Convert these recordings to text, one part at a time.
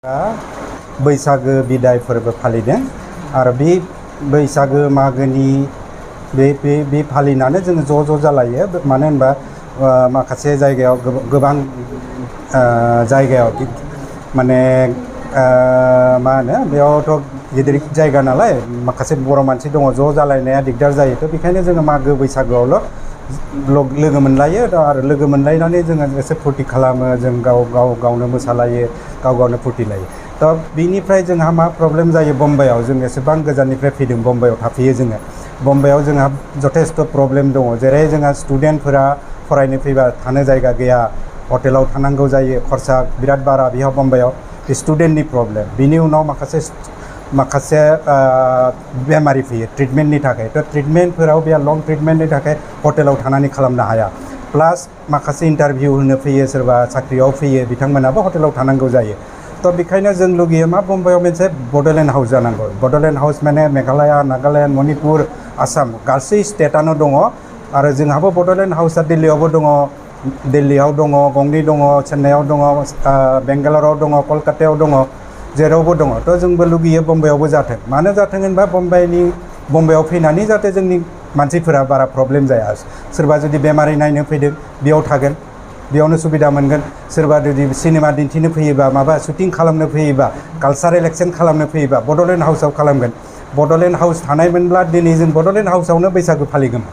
बैसागो बिदाय फोरबो फालिदों आरो बे बैसागो मागोनि बे फालिनानै जोङो ज' जालायो मानो होनबा माखासे जायगायाव गोबां जायगायाव माने मा होनो बेयावथ' गिदिर जायगा नालाय माखासे बर' मानसि दङ ज' जालायनाया दिगदार जायो थ' बेखायनो जोङो मागो बैसागोआवल' लोगो मोनलायो आरो लोगो मोनलायनानै जोङो एसे फुरथि खालामो जों गावनो मोसालायो गावनो फुरथि लायो थ' बिनिफ्राय जोंहा मा प्रब्लेम जायो बम्बाइआव जों एसेबां गोजाननिफ्राय फैदों बम्बाइआव थाफैयो जोङो बम्बाइआव जोंहा जथेस्थ' प्रब्लेम दङ जेरै जोंहा स्टुडेन्टफोरा फरायनो फैबा थानो जायगा गैया हटेलाव थानांगौ जायो खरसा बिराद बारा बेयाव बम्बाइआव स्टुडेन्टनि प्रब्लेम बिनि उनाव माखासे बेमारि फैयो ट्रिटमेन्टनि थाखाय थ' ट्रिटमेन्टफोराव बे लं ट्रिटमेन्टनि थाखाय हटेलाव थानानै खालामनो हाया प्लास माखासे इन्टारभिउ होनो फैयो सोरबा साख्रियाव फैयो बिथांमोनाबो हटेलाव थानांगौ जायो थ' बेखायनो जों लुगैयो मा बम्बाइआव मोनसे बड'लेण्ड हाउस जानांगौ बड'लेण्ड हाउस माने मेघालया नागालेण्ड मणिपुर आसाम गासै स्टेटआनो दङ आरो जोंहाबो बड'लेण्ड हाउसआ दिल्लीयावबो दङ दिल्लीयाव दङ गंनै दङ चेन्नाइआव दङ बेंगालराव दङ कलकातायाव दङ जेरावबो दङ थ' जोंबो लुगैयो बम्बाइआवबो जाथों मानो जाथों होनबा बम्बाइआव फैनानै जाहाथे जोंनि मानसिफोरा बारा प्रब्लेम जाया सोरबा जुदि बेमारि नायनो फैदों बेयाव थागोन बेयावनो सुबिदा मोनगोन सोरबा जुदि सिनेमा दिन्थिनो फैयोबा माबा शुटिं खालामनो फैयोबा कालचारेल एक्सन खालामनो फैयोबा बड'लेण्ड हाउसआव खालामगोन बड'लेण्ड हाउस थानायमोनब्ला दिनै जों बड'लेण्ड हाउसआवनो बैसागु फालिगोन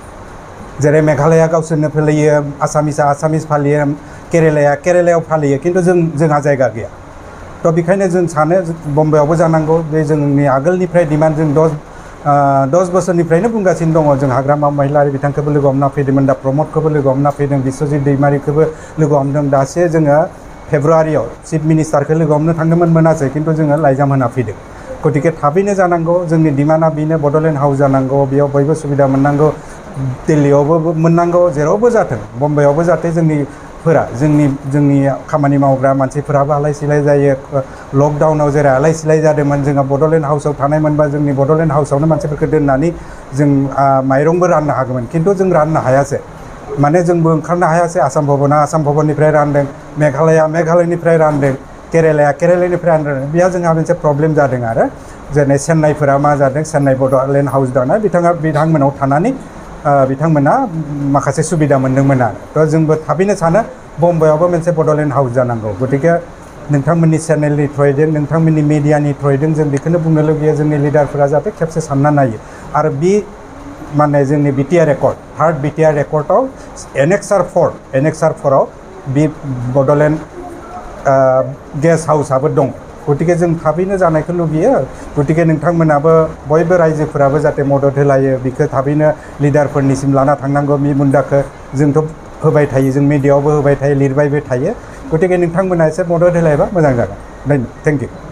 जेरै मेघालया गावसोरनो फालियो आसामिसा आसामिस फालियो केरेलायाव फालियो खिन्थु जोंहा जायगा गैया थ' बेखायनो जों सानो बम्बाइआवबो जानांगौ बे जोंनि आगोलनिफ्राय डिमान्ड जों 10 बोसोरनिफ्रायनो बुंगासिनो दङ जों हाग्रामा महिलारि बिथांखौबो लोगो हमना फैदोंमोन दा प्रमदखौबो लोगो हमना फैदों बिश्वजित दैमारिखौबो लोगो हमदों दासो जोङो फेब्रुवारियाव चिफ मिनिस्टारखौ लोगो हमनो थांदोंमोन मोनासै खिन्थु जोङो लाइजाम होना फैदों गतिके थाबैनो जानांगौ जोंनि डिमान्डआ बेनो बड'लेण्ड हाउस जानांगौ बेयाव बयबो सुबिदा मोननांगौ दिल्लीयावबो मोननांगौ जेरावबो जाथों बम्बाइआवबो जाहाथे जोंनि खामानि मावग्रा मानसिफोराबो आलाय सिलाय जायो लकडाउनाव जेरै आलाय सिलाय जादोंमोन जोंहा बड'लेण्ड हाउसआव थानाय मोनबा जोंनि बड'लेण्ड हाउसआवनो मानसिफोरखौ दोननानै जों माइरंबो राननो हागौमोन खिन्थु जों राननो हायासै माने जोंबो ओंखारनो हायासै आसाम भबननिफ्राय रानदों मेघालयनिफ्राय रानदों केरेलानिफ्राय रानदों बेहा जोंहा मोनसे प्रब्लेम जादों आरो जेरै चेन्नाइफोरा मा जादों चेन्नाइ बड'लेण्ड हाउस दाना बिथांमोनाव थानानै बिथांमोना माखासे सुबिदा मोनदोंमोन आरो थ' जोंबो थाबैनो सानो बम्बाइआवबो मोनसे बड'लेण्ड हाउस जानांगौ गतिके नोंथांमोननि चेनेलनि थ्रुयैजों नोंथांमोननि मिडियानि थ्रुयैजों जों बेखौनो बुंनो लुगैयो जोंनि लिडारफोरा जाहाथे खेबसे सानना नायो आरो बे माने जोंनि बिटिआर रेकर्ड थार्ड बिटिआर रेकर्डआव एनेक्सार 4आव बे बड'लेण्ड गेस्ट हाउसआबो दं गतिके जों थाबैनो जानायखौ लुगैयो गतिके नोंथांमोनाबो बयबो रायजोफोराबो जाहाथे मदद होलायो बेखौ थाबैनो लिडारफोरनिसिम लाना थांनांगौ बे मुन्दाखौ जोंथ' होबाय थायो जों मिडियायावबो होबाय थायो लिरबायबो थायो गतिके नोंथांमोना एसे मदद होलायबा मोजां जागोन थेंक इउ